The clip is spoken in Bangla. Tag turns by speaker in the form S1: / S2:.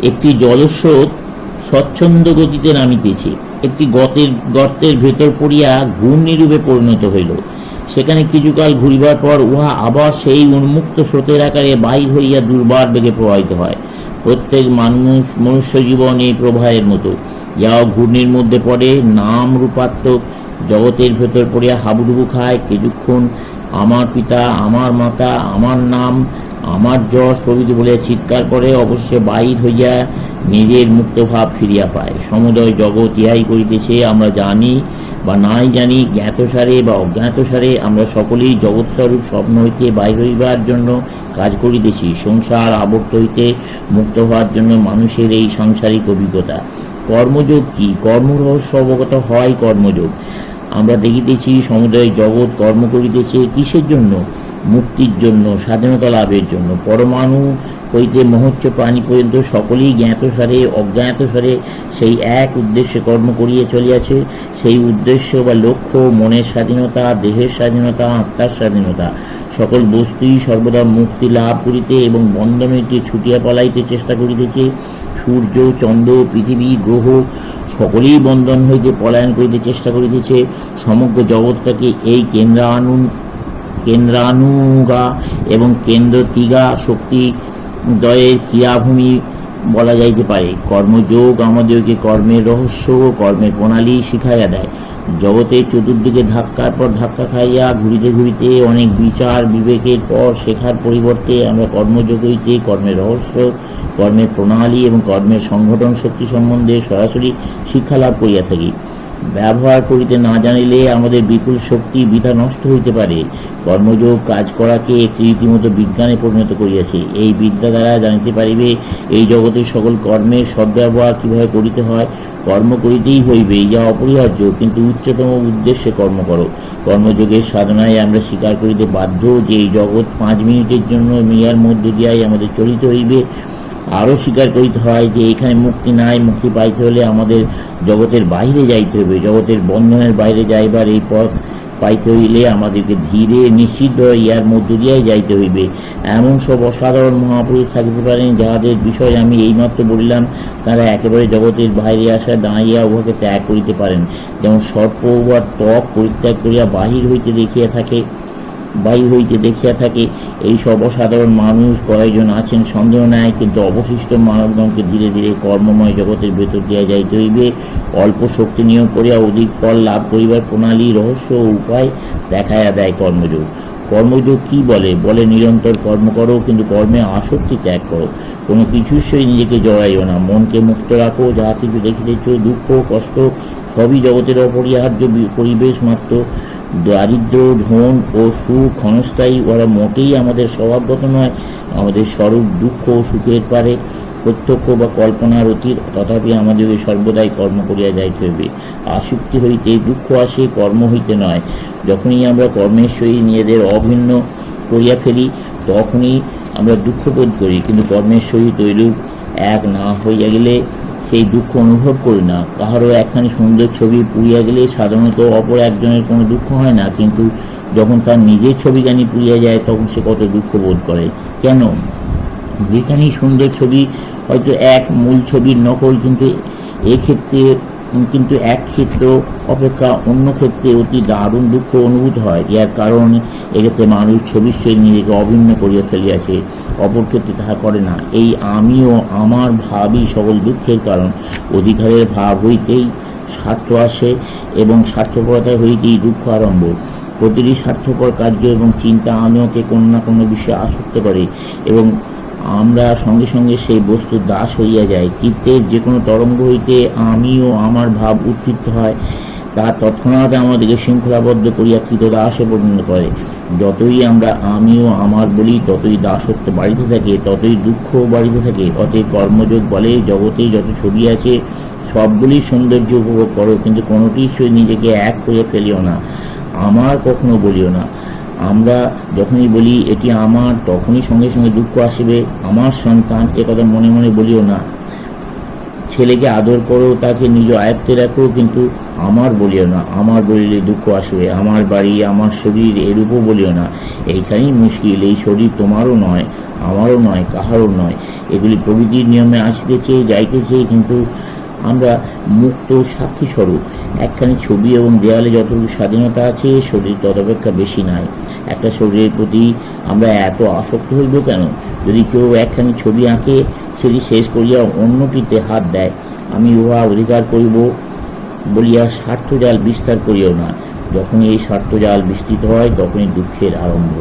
S1: একটি জলস্রোত স্বচ্ছন্দ গতিতে নামিতেছে, একটি গর্তের ভেতর পড়িয়া ঘূর্ণিরূপে পরিণত হইল। সেখানে কিছুকাল ঘুরিবার পর উহা আবার সেই উন্মুক্ত স্রোতের আকারে বাহির হইয়া দুর্বার বেগে প্রবাহিত হয়। প্রত্যেক মনুষ্য জীবন এই প্রবাহের মতো, যাও ঘূর্ণির মধ্যে পড়ে নাম রূপাত্মক জগতের ভেতর পড়িয়া হাবুডুবু খায়। কিছুক্ষণ আমার পিতা, আমার মাতা, আমার নাম, আমার যশ প্রভৃতি বলিয়া চিৎকার করে, অবশ্যই বাহির হইয়া নিজের মুক্তভাব ফিরিয়া পায়। সমুদয় জগৎ ইহাই করিতেছে। আমরা জানি বা নাই জানি, জ্ঞাতসারে বা অজ্ঞাতসারে আমরা সকলেই জগৎস্বরূপ স্বপ্ন হইতে বাহির হইবার জন্য কাজ করিতেছি। সংসার আবর্ত হইতে মুক্ত হওয়ার জন্য মানুষের এই সাংসারিক অভিজ্ঞতা। কর্মযোগ কি? কর্মরহস্য অবগত হয় কর্মযোগ। আমরা দেখিতেছি সমুদয় জগৎ কর্ম করিতেছে কিসের জন্য? মুক্তির জন্য, স্বাধীনতা লাভের জন্য। পরমাণু হইতে মহোচ্চ প্রাণী পর্যন্ত সকলেই জ্ঞাতসারে অজ্ঞাতসারে সেই এক উদ্দেশ্যে কর্ম করিয়া চলিয়াছে। সেই উদ্দেশ্য বা লক্ষ্য মনের স্বাধীনতা, দেহের স্বাধীনতা, আত্মার স্বাধীনতা। সকল বস্তুই সর্বদা মুক্তি লাভ করিতে এবং বন্ধন হইতে ছুটিয়া পলাইতে চেষ্টা করিতেছে। সূর্য, চন্দ্র, পৃথিবী, গ্রহ সকলেই বন্ধন হইতে পলায়ন করিতে চেষ্টা করিতেছে। সমগ্র জগৎটাকে এই কেন্দ্রানুগা এবং কেন্দ্রতিগা শক্তি দ্বয়ের ক্রিয়াভূমি বলা যাইতে পারে। কর্মযোগ আমাদেরকে কর্মের রহস্য ও কর্মের প্রণালী শিখাইয়া দেয়। জগতের চতুর্দিকে ধাক্কার পর ধাক্কা খাইয়া ঘুরিতে ঘুরিতে অনেক বিচার বিবেকের পর শেখার পরিবর্তে আমরা কর্মযোগ হইতে কর্মের রহস্য, কর্মের প্রণালী এবং কর্মের সংগঠন শক্তি সম্বন্ধে সরাসরি শিক্ষা লাভ করিয়া থাকি। ব্যবহার করিতে না জানিলে আমাদের বিপুল শক্তি বৃথা নষ্ট হইতে পারে। কর্মযোগ কাজ করাকে একটি রীতিমতো বিজ্ঞানে পরিণত করিয়াছে। এই বিদ্যা দ্বারা জানিতে পারিবে এই জগতের সকল কর্মের সদ্ব্যবহার কিভাবে করিতে হয়। কর্ম করিতেই হইবে, ইহা অপরিহার্য, কিন্তু উচ্চতম উদ্দেশ্যে কর্ম করো। কর্মযোগের সাধনায় আমরা স্বীকার করিতে বাধ্য যে এই জগৎ 5 মিনিটের জন্য, ইহার মধ্য দিয়াই আমাদের চলিতে হইবে। আরও স্বীকার করিতে হয় যে এখানে মুক্তি নাই। মুক্তি পাইতে হলে আমাদের জগতের বাইরে যাইতে হবে। জগতের বন্ধনের বাইরে যাইবার এই পথ পাইতে হইলে আমাদেরকে ধীরে নিশ্চিত ইহার মধ্য দিয়াই যাইতে হইবে। এমন সব অসাধারণ মহাপুরুষ থাকিতে পারেন যাহাদের বিষয় আমি এইমাত্র বলিলাম। তারা একেবারে জগতের বাইরে আসা দাঁড়াইয়া উহাকে ত্যাগ করিতে পারেন। যেমন সর্প বা ত্বক পরিত্যাগ করিয়া বাহির হইতে দেখিয়া থাকে। এই সব অসাধারণ মানুষ কয়েকজন আছেন সন্দেহ নাই, কিন্তু অবশিষ্ট মানবগণকে ধীরে ধীরে কর্মময় জগতের ভেতর দিয়া যাইতে হইবে। অল্প শক্তি নিয়োগ করিয়া অধিক ফল লাভ করিবার প্রণালী, রহস্য ও উপায় দেখাইয়া দেয় কর্মযোগ। কর্মযোগ কি বলে নিরন্তর কর্ম করো, কিন্তু কর্মে আসক্তি ত্যাগ করো। কোনো কিছুর সহিত নিজেকে জড়াইও না। মনকে মুক্ত রাখো। যাহা কিছু দেখিতেছ, দুঃখ কষ্ট সবই জগতের অপরিহার্য পরিবেশ মাত্র। দারিদ্র, ধন ও সুখ ক্ষণস্থায়ী, ওরা মোটেই আমাদের স্বভাবগত নয়। আমাদের স্বরূপ দুঃখ ও সুখের পারে, প্রত্যক্ষ বা কল্পনার অতীত। তথাপি আমাদেরকে সর্বদাই কর্ম করিয়া যাইতে হইবে। আসক্তি হইতে দুঃখ আসে, কর্ম হইতে নয়। যখনই আমরা কর্মের সহিত নিজেদের অভিন্ন করিয়া ফেলি, তখনই আমরা দুঃখ বোধ করি। কিন্তু কর্মের সহিত ঐরূপ এক না হইয়া গেলে সেই দুঃখ অনুভব করি না। কাহারও একখানি সুন্দর ছবি পুড়িয়া গেলে সাধারণত অপর একজনের কোনো দুঃখ হয় না, কিন্তু যখন তার নিজের ছবিখানি পুড়িয়া যায় তখন সে কত দুঃখ বোধ করে। কেন? যেখানে সুন্দর ছবি হয়তো এক মূল ছবির নকল, কিন্তু এক ক্ষেত্র অপেক্ষা অন্য ক্ষেত্রে অতি দারুণ দুঃখ অনুভূত হয়। ইয়ার কারণ এক্ষেত্রে মানুষ ছবির সহিত নিজেকে অভিন্ন করিয়া ফেলিয়াছে, অপর ক্ষেত্রে তাহা করে না। এই আমি ও আমার ভাবই সকল দুঃখের কারণ। অধিকারের ভাব হইতেই স্বার্থ আসে এবং স্বার্থপরতা হইতেই দুঃখ আরম্ভ। প্রতিটি স্বার্থপর কার্য এবং চিন্তা আমিওকে কোনো না কোনো বিষয়ে আসক্ত করে এবং আমরা সঙ্গে সঙ্গে সেই বস্তুর দাস হইয়া যাই। চিত্তের যে কোনো তরঙ্গ হইতে আমি ও আমার ভাব উত্থিত হয়, তা তৎক্ষণাৎ আমাদেরকে শৃঙ্খলাবদ্ধ করিয়া কৃতদাসে পরিণত করে। যতই আমরা আমি ও আমার বলি, ততই দাসত্ব বাড়িতে থাকে, ততই দুঃখ বাড়িতে থাকে। অতএব কর্মযোগ বলে, জগতে যত ছবি আছে সবগুলি সৌন্দর্য উপভোগ করো, কিন্তু কোনোটির সহিত নিজেকে এক করে ফেলিও না। আমার কখনো বলিও না। আমরা যখনই বলি এটি আমার, তখনই সঙ্গে সঙ্গে দুঃখ আসিবে। আমার সন্তান, একথা মনে মনে বলিও না। ছেলেকে আদর করো, তাকে নিজ আয়ত্তে রাখো, কিন্তু আমার বলিও না, আমার বলিলে দুঃখ আসবে, আমার বাড়ি, আমার শরীর, এরূপও বলিও না। এইখানেই মুশকিল। এই শরীর তোমারও নয়, আমারও নয়, কাহারও নয়। এগুলি প্রকৃতির নিয়মে আসতেছে, যাইতেছে, কিন্তু আমরা মুক্ত সাক্ষী স্বরূপ। একখানি ছবি এবং দেয়ালে যতটুকু স্বাধীনতা আছে, শরীর তদপেক্ষা বেশি নাই। একটা শরীরের প্রতি আমরা এত আসক্ত হইব কেন? যদি কেউ একখানি ছবি আঁকে, সেটি শেষ করিয়া অন্যটিতে হাত দেয়, আমি উহা অধিকার করিব বলিয়া স্বার্থজাল বিস্তার করিও না। যখনই এই স্বার্থজাল বিস্তৃত হয়, তখনই দুঃখের আরম্ভ।